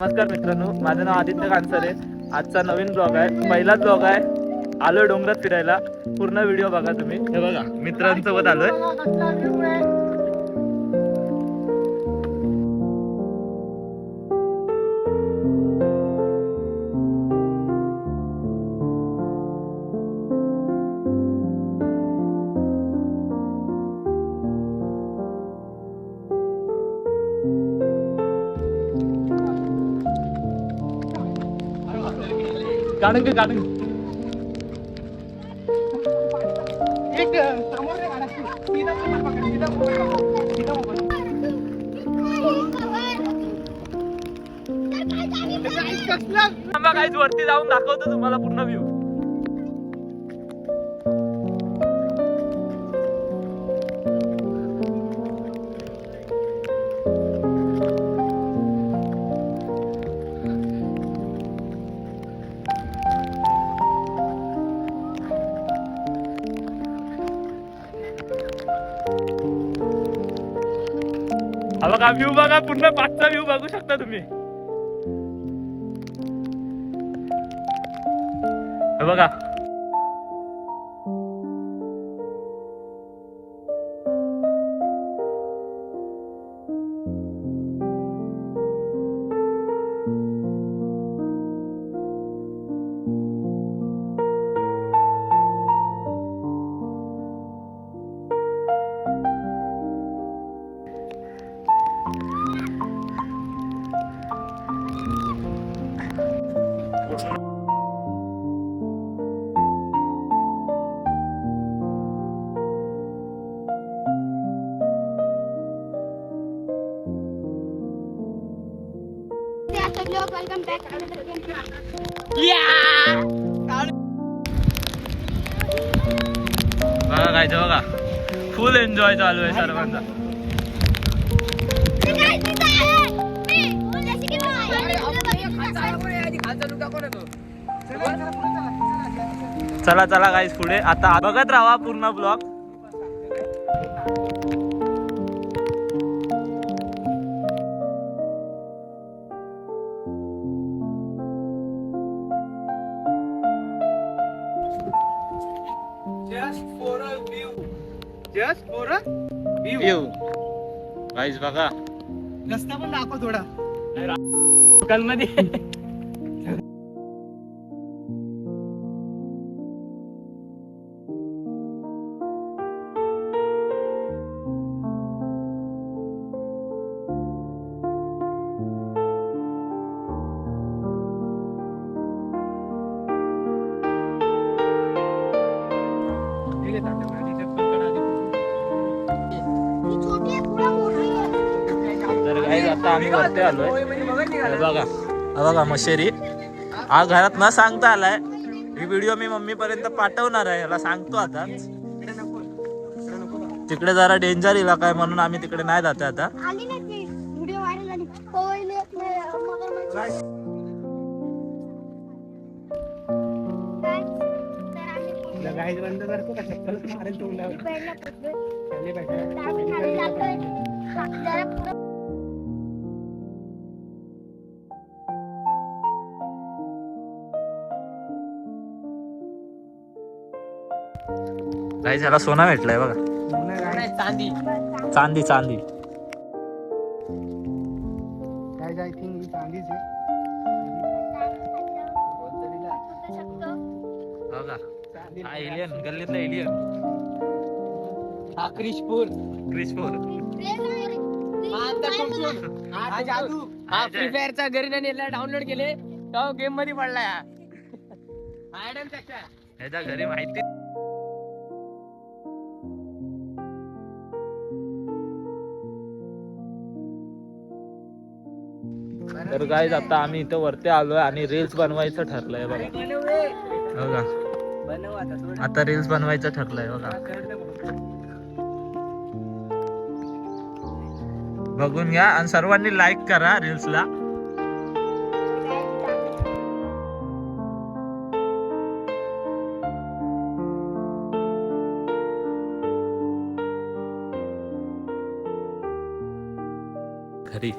नमस्कार मित्रांनो, माझं नाव आदित्य कानसरे. आजचा नवीन ब्लॉग आहे, पहिलाच ब्लॉग आहे. आलोय डोंगरात फिरायला. पूर्ण व्हिडिओ बघा तुम्ही. हे बघा मित्रांसोबत आलोय. काढून घे काढून घे. काहीच वरती जाऊन दाखवतो तुम्हाला पूर्ण व्ह्यू. हा बघा व्ह्यू बघा, पूर्ण पाचचा व्ह्यू बघू शकता तुम्ही. हे बघा वेलकम बॅक. बघा काय बघा, फुल एन्जॉय चालू आहे सर्वांचा. चला चला गाईस पुढे. आता बघत राहा पूर्ण blog. Just for a view. गाईस बघा रस्ता पण दाखव थोडा. दुकानमध्ये तर गाईस आता आम्ही वरती आलोय. हे बघा हा बघा मशेरी. हा घरात न सांगता आलाय. ही व्हिडिओ मी मम्मी पर्यंत पाठवणार आहे, याला सांगतो आता. तिकडे जरा डेंजर इलाका आहे म्हणून आम्ही तिकडे नाही जाते आता. गाईड बंद करतो का? चप्पल मारेल तोंडावर. गाईस याला सोना भेटलाय बघा. चांदी चांदी चांदी. काय आय थिंक ही चांदीच आहे. बघा हा एलियन, गल्लीतला एलियन. हा क्रिशपूर. हा जादू. हा फ्री फायरचा घरी नेला, डाउनलोड केले तो गेम मध्ये पडला. ह्याच्या घरी माहिती. तर गाईज आता आम्ही इथं वरती आलोय आणि रील्स बनवायचं ठरलंय बघा. बघा आता रील्स बनवायचं ठरलंय बघा. बघून घ्या आणि सर्वांनी लाईक करा रील्सला. घरी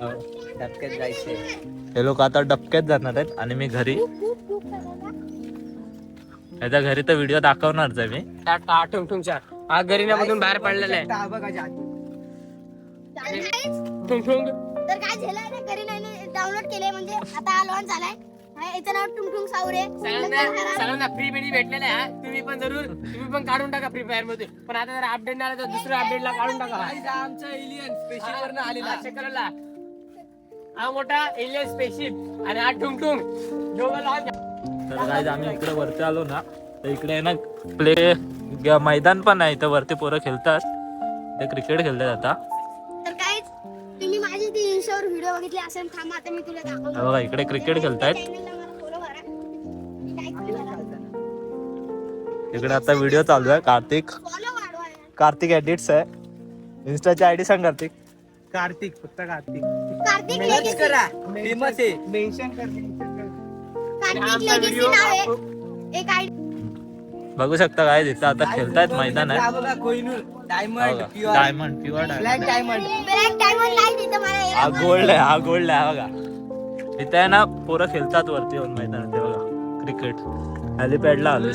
डबक्यात जायचे. हे लोक आता डबक्यात जाणार आहेत आणि मी घरी. याच्या घरी तर व्हिडिओ दाखवणारच आहे मी. टुंगटुंगच्या हा गरिनामधून बाहेर पडलेला आहे. टुंगटुंग तर काय झालं ना करीनाने डाउनलोड केले म्हणजे आता लॉन्च झालाय. याचं नाव टुंगटुंग सावरे. सगळ्यांना फ्री बिडी भेटलेला आहे. तुम्ही पण काढून टाका फ्री फायर मध्ये. पण आता जर अपडेट आला तर दुसऱ्या अपडेटला काढून टाका. आमचा एलियन स्पेशल वरनं आलेला कलरला हा मोठा एलियन स्पेसशिप आणि हा टुंगटुंग दोघं लॉन्च. तर काय आम्ही इकडे वरती आलो ना तर इकडे आहे ना प्ले मैदान पण आहे. इथं वरती पोरं खेळतात. ते क्रिकेट खेळतात आता. तर काय तुम्ही माझी ती इंस्टावर व्हिडिओ बघितली असेल. थांबा आता मी तुला दाखवतो. बघा इकडे क्रिकेट खेळतायत. चॅनलला मला फॉलो करा. काय करा इकडे आता व्हिडिओ चालू आहे. कार्तिक फॉलो वाढवा. कार्तिक एडिट्स आहे. इंस्टाची आयडी सांग कार्तिक. कार्तिक फक्त कार्तिक कार्तिक मेहनत लेगेसी. करा. फेमस आहे. मेन्शन कर. कार्तिक लेगेसी नाव आहे. एक आयडी बघू शकता काय तिथं आता खेळतायत मैदान आहे. बघा Kohinoor diamond pure diamond pure black diamond. Diamond. Black diamond light इथं मला हा गोल्ड आहे. हा गोल्ड आहे बघा. इथे आहे ना पोरं खेळतात वरती येऊन मैदानात. ते बघा क्रिकेट हेलिपॅडला आलो.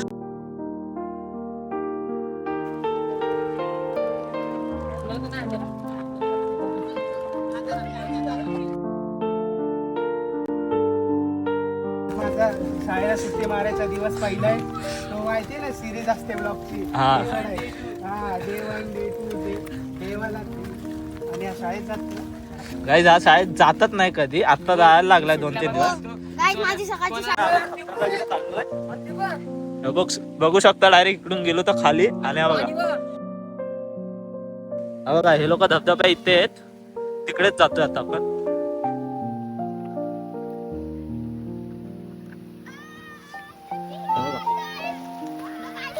माझा शाळेला सुट्टी मारायचा दिवस पहिला आहे. तो माहितीये ना सिरीज असते ब्लॉगची. हा. हा डे 1 डे 2 डे 1 आणि या शाळेत जात गाईज हा शाळेत जातच नाही कधी. आता जायला लागलाय 2-3 दिवस. गाईज माझी सकाळची शाळा. बघू शकता डायरेक्ट इकडून गेलो तर खाली आणि हा बघा. हा बघा हे लोक धबधबा इथे आहेत. तिकडेच जातोय आता आपण.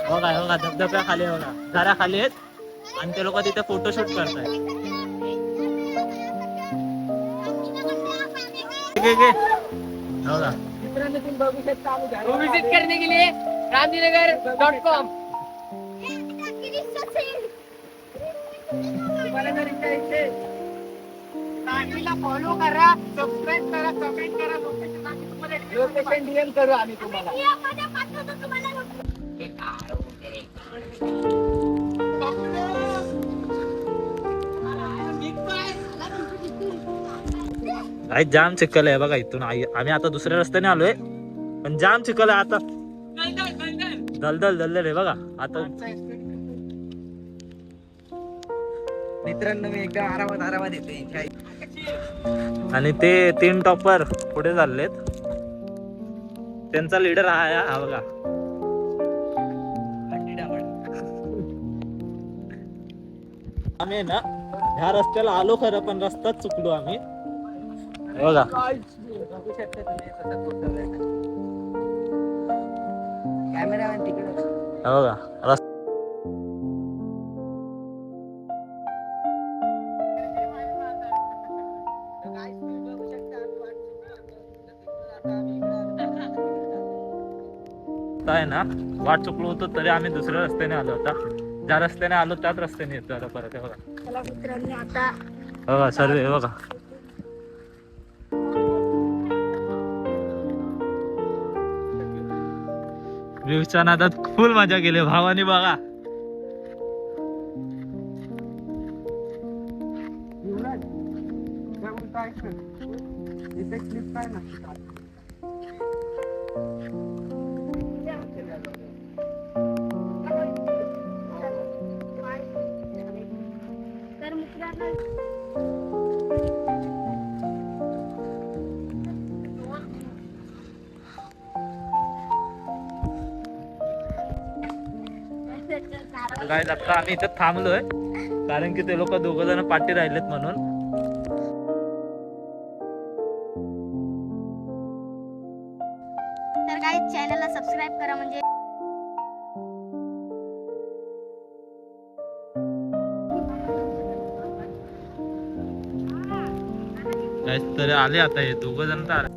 बघा बघा धबधब्या खाली आहे बघा. झाडा खाली आहेत आणि ते लोक तिथे फोटोशूट करतायत. बघा विजिट करने के लिए गांधीनगर.com. फॉलो करा, सबस्क्राईब करा, कमेंट करा. लोकेशन डीएम करू आम्ही तुम्हाला. आई जाम चिखल आहे बघा. इथून आम्ही आता दुसऱ्या रस्त्याने आलोय पण जाम चिखल आहे आता. दलदल दलदल आहे बघा आता. मित्रांनो मी एकदम आरामात येते. आणि ते 3 टॉपर पुढे चाललेत. त्यांचा लीडर हा आहे. हा बघा आम्ही ना ह्या रस्त्याला आलो खरं पण रस्ताच चुकलो आम्ही. बघा कॅमेरामॅन तिकडे. बघा आहे ना वाट चुकलो होतो तरी आम्ही दुसऱ्या रस्त्याने आलो. आता ज्या रस्त्याने आलो त्याच रस्त्याने येतो आता परत. हे बघा चला मित्रांनी आता बघा सर्व बघा. व्ह्यूच्या नादात फुल मजा केली भावानी बघा. इथे क्लिप काय ना. तर मित्रांनो काय आता आम्ही इथे थांबलोय कारण की ते लोक 2 जण पाठी राहिलेत म्हणून. तर काही चॅनलला सबस्क्राईब करा म्हणजे तरी आले आता हे 2 जण तर आले.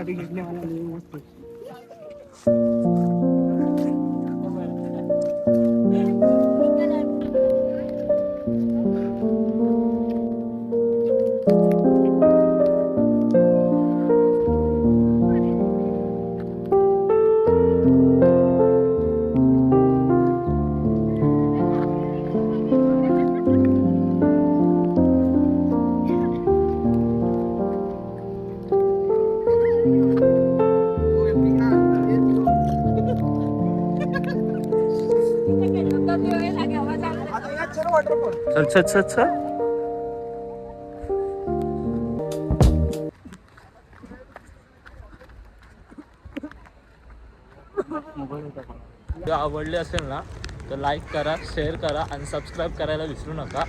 घेतले मला मस्त. चल चल चल चल. आवडले असेल ना तर लाईक करा, शेअर करा आणि सबस्क्राईब करायला विसरू नका.